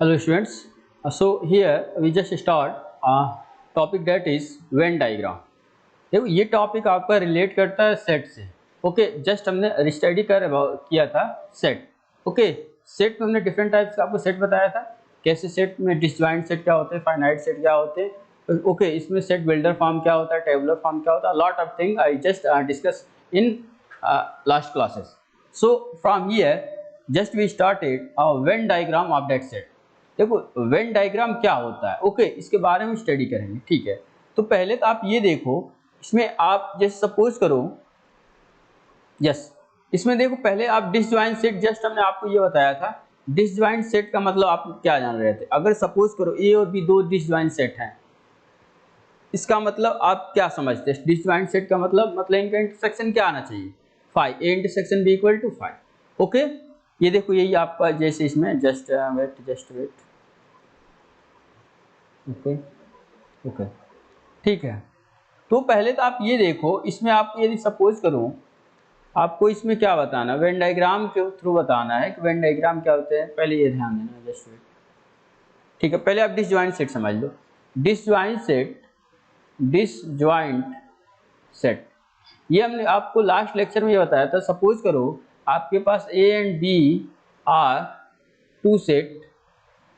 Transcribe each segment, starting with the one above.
Hello students. So here we just start a topic that is Venn diagram. देखो ये topic आपका relate करता है सेट से। ओके जस्ट हमने स्टडी किया था सेट। ओके सेट में हमने डिफरेंट टाइप्स का आपको सेट बताया था, कैसे सेट में डिसजॉइंट सेट क्या होते हैं, फाइनाइट सेट क्या होते हैं। ओके इसमें सेट बिल्डर फॉर्म क्या होता है, टेबुलर फॉर्म क्या होता है, lot of thing I just discuss in last classes. So from here just we started a Venn diagram of that set. देखो वेन डायग्राम क्या होता है, ओके इसके बारे में स्टडी करेंगे, ठीक है। तो पहले तो आप ये देखो, इसमें आप जैसे सपोज करो, यस इसमें देखो पहले आप डिसजॉइंट सेट, जस्ट हमने आपको ये बताया था डिसजॉइंट सेट का मतलब आप क्या जान रहे थे। अगर सपोज करो ए और बी दो डिसजॉइंट सेट हैं, इसका मतलब आप क्या समझते हैं डिसजॉइंट सेट का मतलब इनका इंटरसेक्शन क्या आना चाहिए, 5, A intersection B equal to 5। Okay ये देखो यही आपका जैसे इसमें जस्ट वेट ओके ओके ठीक है। तो पहले तो आप ये देखो, इसमें आप यदि सपोज करो आपको इसमें क्या बताना, वेन डायग्राम के थ्रू बताना है कि वेन डायग्राम क्या होते हैं। पहले ये ध्यान देना जस्ट वेट, ठीक है। पहले आप डिसजॉइंट सेट समझ लो। डिसजॉइंट सेट ये हमने आपको लास्ट लेक्चर में ये बताया था। सपोज करो आपके पास A and B are two set,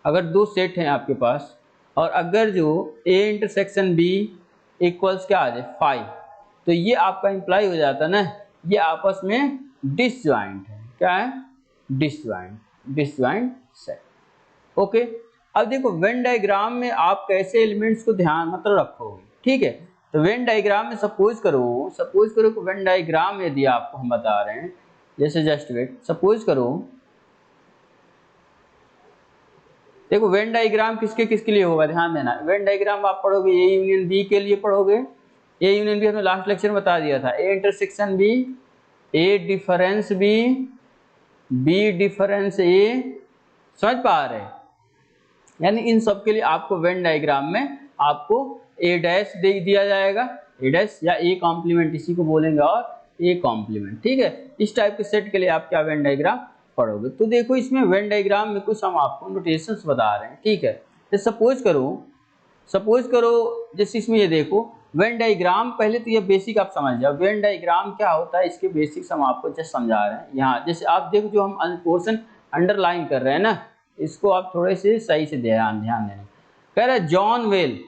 अगर दो सेट हैं आपके पास, और अगर जो ए इंटरसेक्शन बी इक्वल्स क्या आ जाए 5, तो ये आपका इंप्लाई हो जाता है ना, ये आपस में डिसजॉइंट है। क्या है? Disjoint set. ओके अब देखो वेन डायग्राम में आप कैसे एलिमेंट्स को ध्यान मतलब रखोगे, ठीक है। तो वेन डायग्राम में सपोज करो कि वेन डायग्राम यदि आपको हम बता रहे हैं, जैसे जस्ट वेट सपोज करो, देखो वेन डायग्राम किसके किसके लिए होगा, ध्यान देना। वेन डायग्राम आप पढ़ोगे ए यूनियन बी के लिए पढ़ोगे। ए यूनियन बी हमने लास्ट लेक्चर में बता दिया था, A intersection B, A difference B, B difference A, समझ पा रहे हैं। यानी इन सब के लिए आपको वेन डायग्राम में आपको ए डैश दे दिया जाएगा, ए डैश या ए कॉम्प्लीमेंट इसी को बोलेंगे, और ए कॉम्प्लीमेंट, ठीक है। इस टाइप के सेट के लिए आप क्या वेन डायग्राम पढ़ोगे। तो देखो इसमें वेन डायग्राम में कुछ हम आपको नोटेशंस बता रहे हैं, ठीक है। तो सपोज करो जैसे इसमें ये देखो वेन डायग्राम, पहले तो ये बेसिक आप समझ जाओ वेन डायग्राम क्या होता है, इसके बेसिक्स हम आपको जस्ट समझा रहे हैं। यहाँ जैसे आप देखो जो हम पोर्शन अंडरलाइन कर रहे हैं ना, इसको आप थोड़े से सही से ध्यान देना। कह रहा है John Venn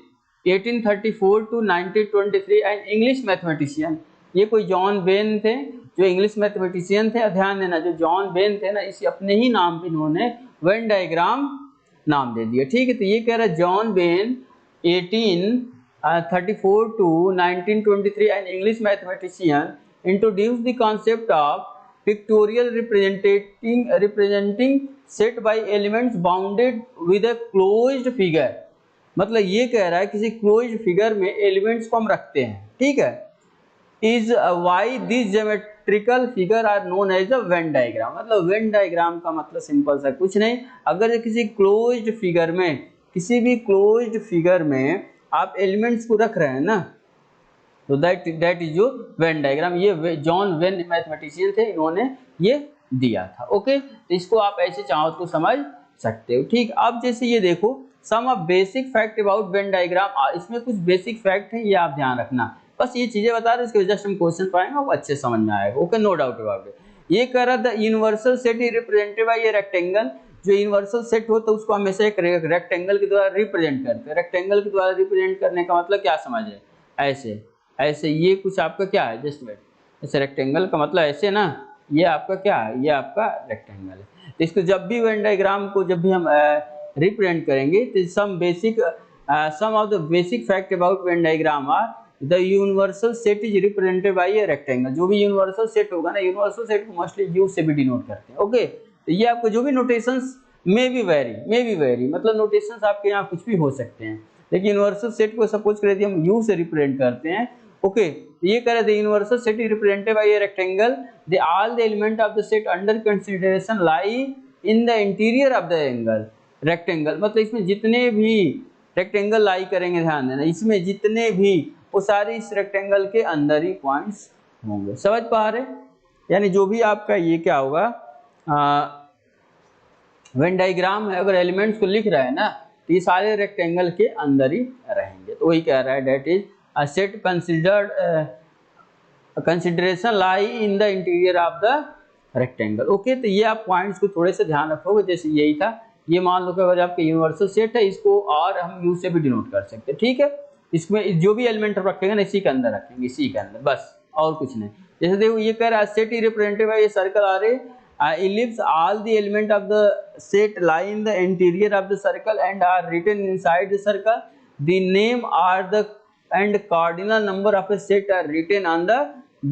1834 to 1923 and English mathematician. ये कोई जॉन वेन थे जो इंग्लिश मैथमेटिशियन थे। ध्यान देना जो जॉन वेन थे ना, इसे अपने ही नाम पे इन्होंने वेन डायग्राम नाम दे दिया, ठीक है। तो ये कह रहा है John when 1834 to 1923 an English mathematician introduced the concept of pictorial representing set by elements bounded with a closed figure। मतलब ये कह रहा है किसी क्लोज्ड फिगर में एलिमेंट्स को हम रखते हैं, ठीक है। Is why this geometrical figure are known as a Venn diagram. मतलब वेन डायग्राम का मतलब सिंपल सा कुछ नहीं, अगर किसी क्लोज्ड फिगर में, किसी भी क्लोज्ड फिगर में आप एलिमेंट्स को रख रहे हैं ना, तो that is your Venn diagram. ये जॉन वेन मैथमेटिशियन थे, इन्होंने ये दिया था। ओके तो इसको आप ऐसे चाहो तो समझ सकते हो, ठीक। अब जैसे ये देखो some of basic fact about Venn diagram, इसमें कुछ बेसिक फैक्ट है, ये आप ध्यान रखना। बस ये चीजें बता रहे, इसके जस्ट हम क्वेश्चन पाएंगे वो अच्छे समझ में आएगा। Okay no doubt about it. ये कह रहा था universal set is represented by a rectangle. जो यूनिवर्सल सेट होता है उसको हमेशा एक रेक्टेंगल के द्वारा रिप्रेजेंट करते हैं। रेक्टेंगल के द्वारा रिप्रेजेंट करने का मतलब क्या समझ है, ऐसे ऐसे ये कुछ आपका क्या है, जस्ट वेट, ऐसे रेक्टेंगल का मतलब ऐसे ना, ये आपका क्या है, ये आपका रेक्टेंगल है। तो इसको जब भी वेन डायग्राम को जब भी हम रिप्रेजेंट करेंगे तो some of the basic fact about Venn diagram are the universal set is represented by a rectangle. जो भी यूनिवर्सल सेट होगा ना, यूनिवर्सल सेट को मोस्टली यू से भी डिनोट करते हैं। ओके तो ये आपको जो भी नोटेशंस मे बी वेरी मतलब नोटेशंस आपके यहाँ कुछ भी हो सकते हैं, लेकिन यूनिवर्सल सेट को सपोज कर दिया हम यू से रिप्रेजेंट करते हैं। ओके ये कह रहे थे universal set is represented by a rectangle, the all the element of the set under consideration lie in the interior of the angle. Rectangle मतलब इसमें जितने भी रेक्टेंगल लाई करेंगे, ध्यान देना इसमें जितने भी, वो सारे इस रेक्टेंगल के अंदर ही पॉइंट्स होंगे। समझ पा रहे? यानी जो भी आपका ये क्या होगा वेन डायग्राम है, अगर एलिमेंट्स को लिख रहा है ना तो ये सारे रेक्टेंगल के अंदर ही रहेंगे। तो वही कह रहा है that is a set considered consideration lie in the interior of the rectangle. Okay, तो ये आप पॉइंट्स को थोड़े से ध्यान रखोगे। जैसे यही था, ये मान लो कि अगर आपका यूनिवर्सल सेट है, इसको और हम यू से भी डिनोट कर सकते हैं, ठीक है। इसमें जो भी एलिमेंट रखेंगे ना इसी के अंदर रखेंगे, इसी के अंदर, बस और कुछ नहीं। जैसे देखो ये कह रहा है सेट इज रिप्रेजेंटेड बाय ये सर्कल आ रहे ellipse all the element of the set lie in the interior of the circle and are written inside the circle. The name are the and cardinal number of a set are written on the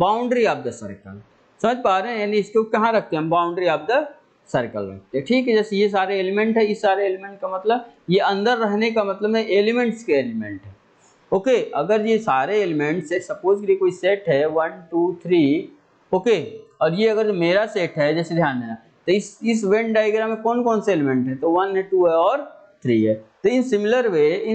boundary of the circle. समझ पा रहे हैं, यानी इसको कहाँ रखते हैं हम, बाउंड्री ऑफ द सर्कल रखते हैं, ठीक है। जैसे ये सारे एलिमेंट है, इस सारे एलिमेंट का मतलब ये अंदर रहने का मतलब है एलिमेंट्स के एलिमेंट है। ओके, अगर ये सारे एलिमेंट्स है, सपोज कि कोई सेट है 1 2 3, ओके, और ये अगर मेरा सेट है, जैसे ध्यान देना, तो इस वेन डायग्राम में कौन कौन से एलिमेंट है, तो 1 है 2 है और 3 है। तो इन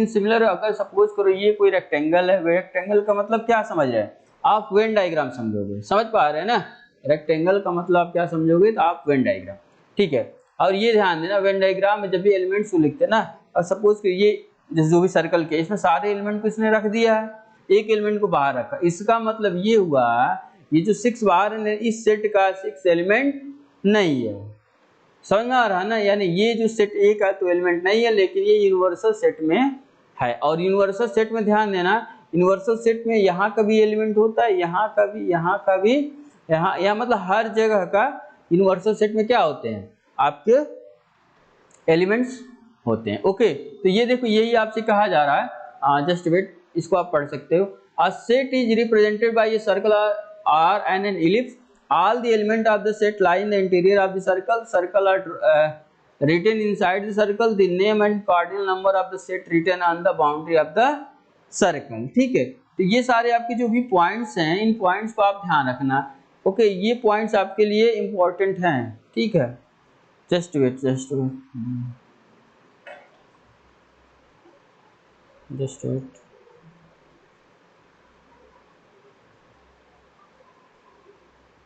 सिमिलर अगर सपोज करो ये कोई रेक्टेंगल है, रेक्टेंगल का मतलब क्या समझ रहे हैं आप, वेन डायग्राम समझोगे, समझ पा रहे हैं ना, रेक्टेंगल का मतलब आप क्या समझोगे, तो आप वेन डायग्राम, ठीक है। और ये ध्यान देना, वेन डायग्राम में जब भी एलिमेंट्स को लिखते हैं ना, और सपोज कि ये जो भी सर्कल के इसमें सारे एलिमेंट को इसने रख दिया है, एक एलिमेंट को बाहर रखा, इसका मतलब ये हुआ ये जो 6 बाहर है इस सेट का 6 एलिमेंट नहीं है। समझ में आ रहा है ना, यानी ये जो सेट ए का तो एलिमेंट नहीं है, लेकिन ये यूनिवर्सल सेट में है। और यूनिवर्सल सेट में ध्यान देना, यूनिवर्सल सेट में यहाँ का भी एलिमेंट होता है, यहाँ का भी, यहाँ का भी, यहाँ मतलब हर जगह का यूनिवर्सल सेट में क्या होते हैं आपके एलिमेंट्स होते हैं। ओके, तो ये देखो यही आपसे कहा जा रहा है, जस्ट वेट, इसको आप पढ़ सकते हो। A set is represented by a circle R and an ellipse. All the element of the set lie in the interior of the circle. Circle are written inside the circle. The name and cardinal number of the set written on the boundary of the circle. ठीक है, तो ये सारे आपके जो भी points हैं, इन points को आप ध्यान रखना। ओके, ये पॉइंट्स आपके लिए इम्पोर्टेंट हैं, ठीक है। जस्ट वेट,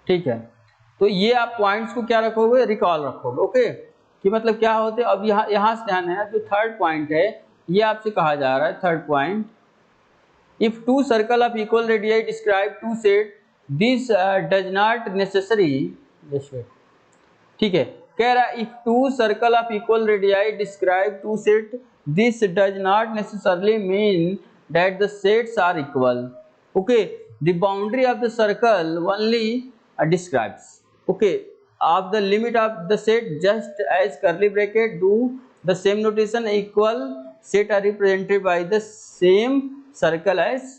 ठीक है। तो ये आप पॉइंट्स को क्या रखोगे, रिकॉल रखोगे। ओके, कि मतलब क्या होते हैं। अब यहाँ से ध्यान है, जो थर्ड पॉइंट है ये आपसे कहा जा रहा है, third point, if two circle of equal radius describe two set this does not necessary, ठीक है, कह रहा है if two circle of equal radius describe two set this does not necessarily mean that the sets are equal. Okay, the boundary of the circle only describes, okay, of the limit of the set, just as curly bracket do the same notation, equal set are represented by the same circle as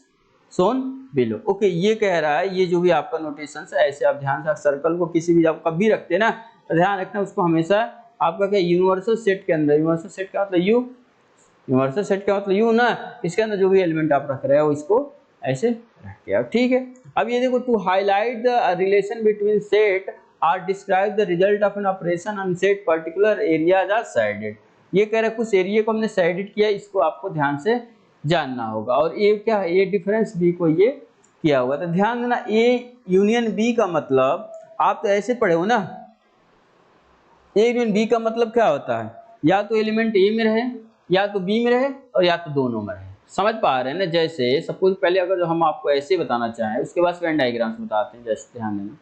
shown below। okay, ये कह रहा है, ये जो भी आपका notation है ऐसे आप ध्यान से सर्कल को किसी भी आप कभी रखते हैं ना, तो ध्यान रखना उसको हमेशा आपका क्या यूनिवर्सल सेट के अंदर, यूनिवर्सल सेट का मतलब यू, यूनिवर्सल सेट का मतलब यू ना, इसके अंदर जो भी एलिमेंट आप रख रहे हो इसको ऐसे रख के आप, ठीक है। अब ये देखो, to highlight the relation between set और describe the result of an operation on set particular areas are shaded. ये कह रहा है कुछ एरिया को हमने साइडेड किया, इसको आपको ध्यान से जानना होगा। और ये क्या है, ये डिफरेंस बी को ये किया होगा, तो ध्यान देना, ए यूनियन बी का मतलब आप तो ऐसे पढ़े हो ना, ए यूनियन बी का मतलब क्या होता है, या तो एलिमेंट ए में रहे, या तो बी में रहे, और या तो दोनों में रहे। समझ पा रहे हैं ना। जैसे सपोज पहले अगर हम आपको ऐसे बताना चाहें, उसके बाद वेन डायग्राम्स बताते हैं, जैसे ध्यान देना,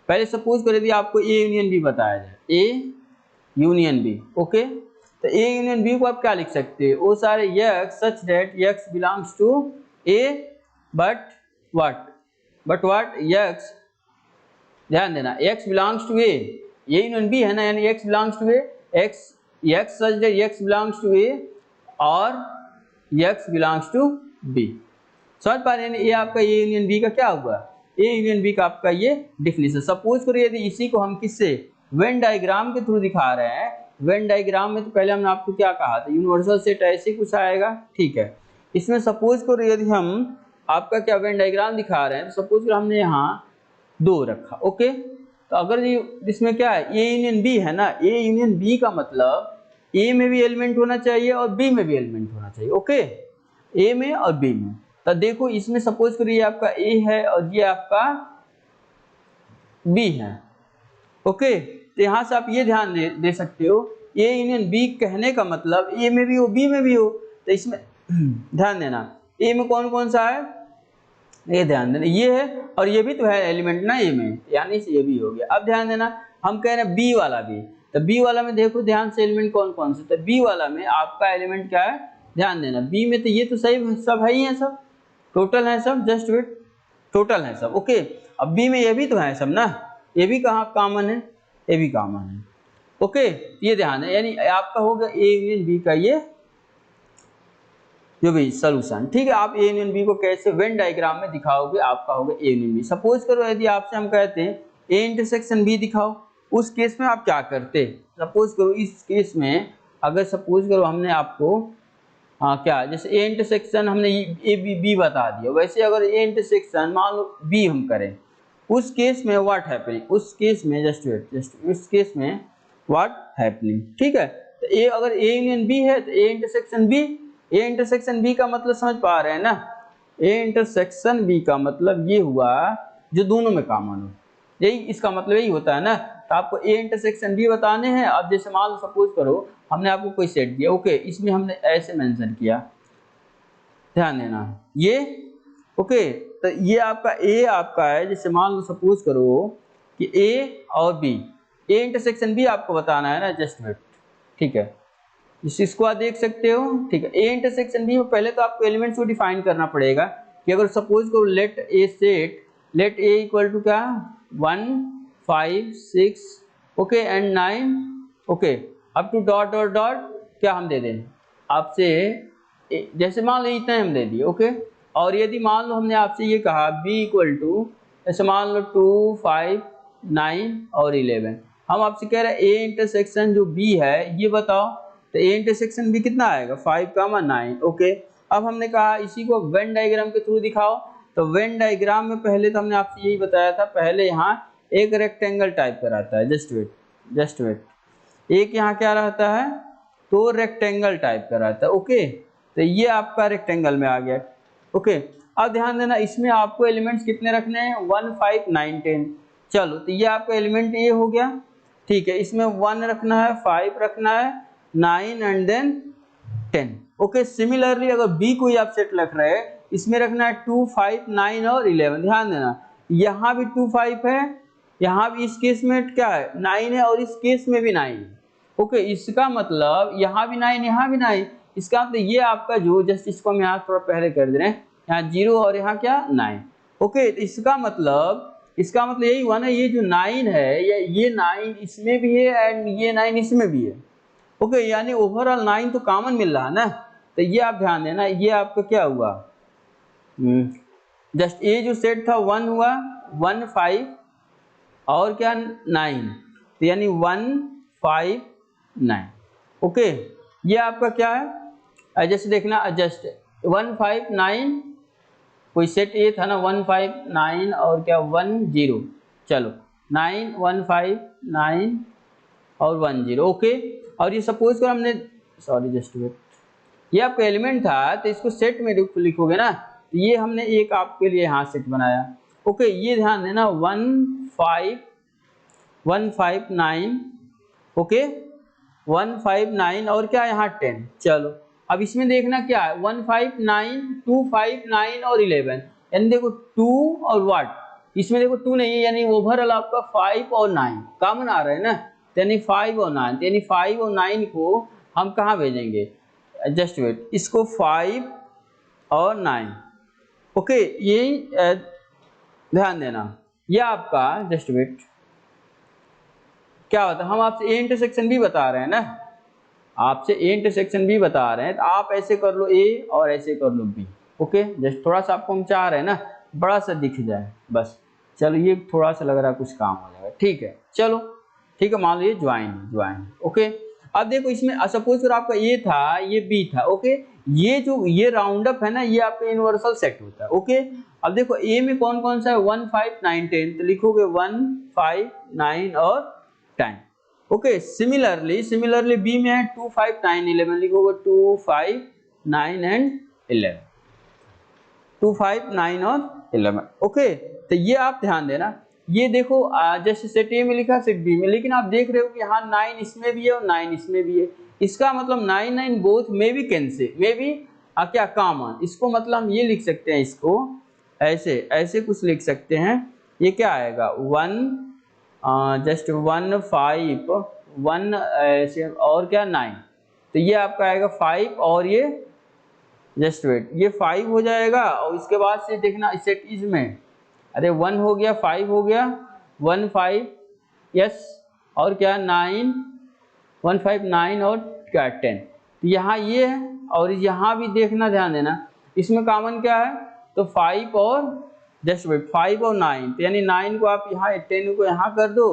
पहले सपोज कर दिया आपको ए यूनियन बी बताया जाए, ए यूनियन बी, ओके, तो ए यूनियन बी को आप क्या लिख सकते हैं, वो सारे x such that x belongs to A but what x, ध्यान देना, x belongs to A union B है ना, यानी x belongs to A, x such that x belongs to A और x बिलोंग्स टू b। समझ पा रहे हैं, ये आपका ए यूनियन बी का क्या हुआ, ए यूनियन बी का आपका ये डिफिनेशन। सपोज करिए यदि इसी को हम किससे वेन डायग्राम के थ्रू दिखा रहे हैं, वेन डायग्राम में तो पहले हमने आपको क्या कहा था, यूनिवर्सल सेट ऐसे कुछ आएगा, ठीक है। इसमें सपोज करिए यदि हम आपका क्या वेन डायग्राम दिखा रहे हैं, तो सपोज करिए हमने यहाँ 2 रखा, ओके, तो अगर इसमें क्या है, ए यूनियन बी है ना, ए यूनियन बी का मतलब ए में भी एलिमेंट होना चाहिए और बी में भी एलिमेंट होना चाहिए, ओके, ए में और बी में। तो देखो इसमें सपोज करिए आपका ए है और ये आपका बी है, ओके, तो यहाँ से आप ये ध्यान दे सकते हो ए यूनियन बी कहने का मतलब ए में भी हो बी में भी हो, तो इसमें ध्यान देना ए में कौन कौन सा है, ये ध्यान देना ये है और ये भी तो है एलिमेंट ना ए में, यानी ये भी हो गया। अब ध्यान देना हम कह रहे हैं बी वाला भी, तो बी वाला में देखो ध्यान से एलिमेंट कौन कौन से, तो बी वाला में आपका एलिमेंट क्या है, ध्यान देना बी में तो ये तो सही सब है ही है, सब टोटल है सब, जस्ट वेट टोटल है सब। ओके अब बी में ये भी तो है सब ना, ये भी कहाँ कॉमन है, ये भी कॉमन है। ओके ये ध्यान है, यानी आपका होगा ए यूनियन बी का ये जो भी सॉल्यूशन। ठीक है, आप ए यूनियन बी को कैसे वेन डायग्राम में दिखाओगे, आपका होगा ए यूनियन बी। सपोज करो यदि आपसे हम कहते हैं ए इंटरसेक्शन बी दिखाओ, उस केस में आप क्या करते, सपोज करो इस केस में अगर सपोज करो हमने आपको क्या जैसे ए इंटरसेक्शन हमने ए बी बता दिया, वैसे अगर ए इंटरसेक्शन मान लो बी हम करें, उस केस में व्हाट हैपनिंग, उस केस में जस्ट उस केस में व्हाट हैपनिंग। ठीक है, तो ए अगर ए यूनियन बी है तो A intersection B, A intersection B का मतलब समझ पा रहे हैं ना, ए इंटरसेक्शन बी का मतलब ये हुआ जो दोनों में कॉमन हो, यही इसका मतलब यही होता है ना। तो आपको ए इंटरसेक्शन बी बताने हैं। अब जैसे मान लो सपोज करो हमने आपको कोई सेट दिया, ओके इसमें हमने ऐसे मेंशन किया, ध्यान देना ये ओके, तो ये आपका ए आपका है, जैसे मान लो सपोज करो कि ए और बी, ए इंटरसेक्शन बी आपको बताना है ना, जस्ट वेट। ठीक है इसको आप देख सकते हो। ठीक है, ए इंटरसेक्शन बी में पहले तो आपको एलिमेंट्स को डिफाइन करना पड़ेगा कि अगर सपोज करो let A set, let A equal to क्या 1 5 6 okay and 9 okay up to dot dot dot क्या हम दे दें आपसे, जैसे मान लो इतना हम दे दिए ओके। और यदि मान लो हमने आपसे ये कहा b इक्वल टू जैसे मान लो 2 5 9 और 11, हम आपसे कह रहे हैं ए इंटरसेक्शन जो b है ये बताओ, तो ए इंटरसेक्शन b कितना आएगा 5 9 ओके। अब हमने कहा इसी को वेन डायग्राम के थ्रू दिखाओ, तो वेन डायग्राम में पहले तो हमने आपसे यही बताया था, पहले यहाँ एक रेक्टेंगल टाइप का रहता है, जस्ट वेट एक यहाँ क्या रहता है तो रेक्टेंगल टाइप का रहता है ओके, तो ये आपका रेक्टेंगल में आ गया ओके। अब ध्यान देना इसमें आपको एलिमेंट्स कितने रखने हैं 1 5 9 10, चलो तो ये आपका एलिमेंट ये हो गया। ठीक है, इसमें 1 रखना है 5 रखना है 9 एंड देन 10 ओके। सिमिलरली अगर बी कोई आप सेट रख रहे हैं, इसमें रखना है 2 5 9 और 11, ध्यान देना यहाँ भी 2 5 है, यहाँ भी इस केस में क्या है 9 है और इस केस में भी 9 है ओके। इसका मतलब यहाँ भी 9 यहाँ भी 9, इसका मतलब ये आपका जो जस्ट इसको हम यहाँ थोड़ा पहले कर दे रहे हैं, यहाँ 0 और यहाँ क्या 9 ओके। तो इसका मतलब यही हुआ ना, ये जो 9 है ये 9 इसमें भी है एंड ये 9 इसमें भी है ओके, यानी ओवरऑल 9 तो कॉमन मिल रहा है ना। तो ये आप ध्यान देना ये आपका क्या हुआ जस्ट ये जो सेट था 1 हुआ 1 5 और क्या 9, तो यानी 1 5 9 ओके। ये आपका क्या है जैसे देखना जस्ट 1 5 9 कोई सेट ए था ना 1 5 9 और क्या 1 0, चलो 9 1 5 9 और 1 0 ओके। और ये सपोज कर हमने सॉरी जस्ट वेट ये आपका एलिमेंट था, तो इसको सेट में लिखोगे ना, तो ये हमने एक आपके लिए यहाँ सेट बनाया ओके। ये ध्यान देना 1 5 9 ओके 1 5 9 और क्या यहाँ 10, चलो अब इसमें देखना क्या है 1 5 9 2 5 9 और 11, यानी देखो 2 और व्हाट इसमें देखो 2 नहीं है, यानी ओवरऑल आपका 5 और 9 कॉमन आ रहा है ना, यानी 5 और 9, यानी 5 और 9 को हम कहाँ भेजेंगे जस्ट वेट इसको 5 और 9 ओके। यही ध्यान देना ये आपका जस्ट वेट क्या होता है, हम आपसे ए इंटरसेक्शन भी बता रहे हैं ना, आपसे ए इंटरसेक्शन भी बता रहे हैं, तो आप ऐसे कर लो ए और ऐसे कर लो बी ओके। जस्ट थोड़ा सा आपको हम चाह रहे हैं ना बड़ा सा दिख जाए बस, चलो ये थोड़ा सा लग रहा है कुछ काम हो जाएगा ठीक है। चलो ठीक है, मान लो ये ज्वाइन ओके। अब देखो इसमें सपोज अगर आपका ए था ये बी था ओके, ये राउंड अप है ना ये आपका यूनिवर्सल सेट होता है ओके। अब देखो ए में कौन कौन सा है 1 5 9 10, तो लिखोगे 1 5 9 और 10 ओके। सिमिलरली बी में है 2 5 9 11, लिखोगे 2 5 9 एंड 11 2 5 9 और 11 ओके। तो ये आप ध्यान देना ये देखो जैसे सेट ए में लिखा सेट बी में, लेकिन आप देख रहे हो कि यहाँ 9 इसमें भी है और 9 इसमें भी है। इसका मतलब 9 9 बोथ में भी कैंसिल, में भी क्या कॉमन। इसको मतलब हम ये लिख सकते हैं, इसको ऐसे ऐसे कुछ लिख सकते हैं। ये क्या आएगा 1 जस्ट 1 5 1 ऐसे और क्या 9, तो ये आपका आएगा 5 और ये जस्ट वेट ये 5 हो जाएगा। और इसके बाद से देखना सेट इज में, अरे 1 हो गया 5 हो गया 1 5 यस और क्या 9 1 5 9 और क्या 10, तो यहाँ ये है। और यहाँ भी देखना ध्यान देना, इसमें कॉमन क्या है, तो 5 और जस्ट वेट 5 और 9, तो यानी 9 को आप यहाँ 10 को यहाँ कर दो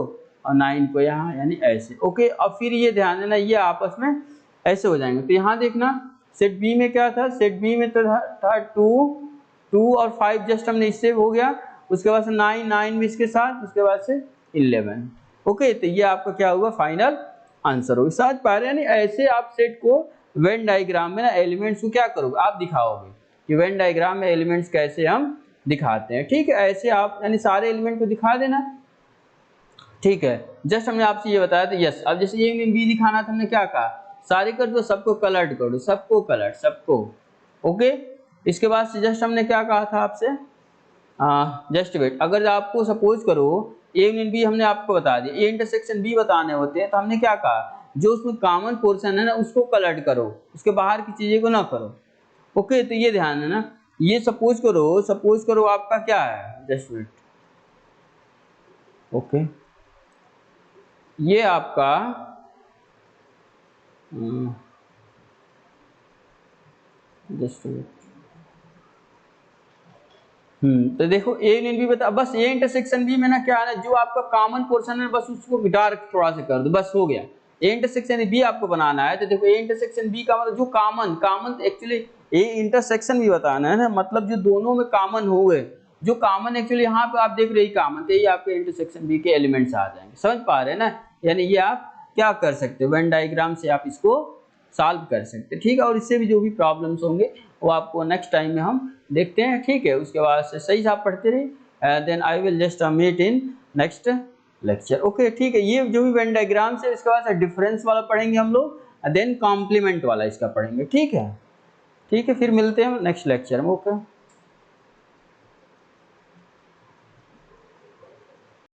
और 9 को यहाँ, यानी ऐसे। ओके, अब फिर ये ध्यान देना ये आपस में ऐसे हो जाएंगे। तो यहाँ देखना सेट बी में क्या था, सेट बी में तो था 2 और 5 जस्ट हमने इससे हो गया, उसके बाद से 9 भी इसके साथ, उसके बाद से 11। ओके, तो ये आपका क्या होगा फाइनल आंसर होगा। समझ पा रहे हैं, यानी ऐसे आप सेट को वेन डायग्राम में ना एलिमेंट्स को क्या करोगे, आप दिखाओगे कि वेन डायग्राम में एलिमेंट्स कैसे हम दिखाते हैं। ठीक है, ऐसे आप यानी सारे एलिमेंट को दिखा देना। ठीक है, जस्ट हमने आपसे ये बताया था यस। अब जैसे ए यूनियन बी दिखाना था, हमने क्या कहा, सारे कर दो, सबको कलर्ड कर दो, सबको कलर्ड सबको। ओके, इसके बाद से जस्ट हमने क्या कहा था आपसे, जस्ट वेट, अगर आपको सपोज करो ए यूनियन बी हमने आपको बता दिया, ए इंटरसेक्शन बी बताने होते हैं, तो हमने क्या कहा, जो उसमें कॉमन पोर्शन है ना उसको कलर्ड करो, उसके बाहर की चीजें को ना करो। ओके, तो ये ध्यान है ना, ये सपोज करो आपका क्या है, जस्ट वेट। ओके, ये आपका जस्ट वेट, तो देखो ए यूनियन बी बता, बस ए इंटरसेक्शन बी में ना क्या है ना, जो आपका कॉमन पोर्शन है बस उसको डार्क थोड़ा सा कर दो, बस हो गया। ए इंटरसेक्शन बी आपको बनाना है, तो देखो ए इंटरसेक्शन बी का मतलब जो कॉमन एक्चुअली ए इंटरसेक्शन भी बताना है ना, मतलब जो दोनों में कॉमन हुए, जो कॉमन एक्चुअली यहाँ पे आप देख रहे हैं कॉमन, तो ये आपके इंटरसेक्शन बी के एलिमेंट्स आ जाएंगे। समझ पा रहे हैं ना, यानी ये आप क्या कर सकते हो, वेन डायग्राम से आप इसको सॉल्व कर सकते हैं। ठीक है, और इससे भी जो भी प्रॉब्लम्स होंगे वो आपको नेक्स्ट टाइम में हम देखते हैं। ठीक है, उसके बाद से सही से आप पढ़ते रहिए, then I will just meet in next lecture. Okay, ठीक है, ये जो भी वेन डायग्राम से, इसके बाद से डिफरेंस वाला पढ़ेंगे हम लोग, देन कॉम्प्लीमेंट वाला इसका पढ़ेंगे। ठीक है, फिर मिलते हैं नेक्स्ट लेक्चर में। ओके।